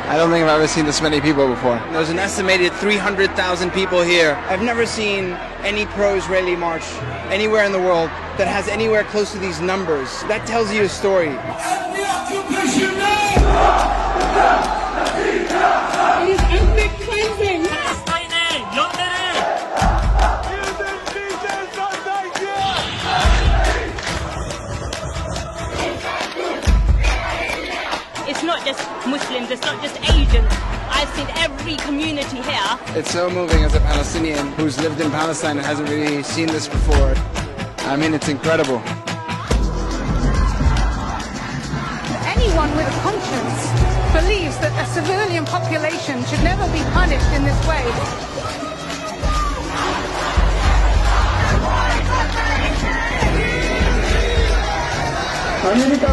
I don't think I've ever seen this many people before. There's an estimated 300,000 people here. I've never seen any pro-Israeli march anywhere in the world that has anywhere close to these numbers. That tells you a story. It is ethnic cleansing. It's not just Muslims, it's not just Asians. I've seen every community here. It's so moving as a Palestinian who's lived in Palestine and hasn't really seen this before. I mean, it's incredible. Anyone with a conscience believes that a civilian population should never be punished in this way. Amerika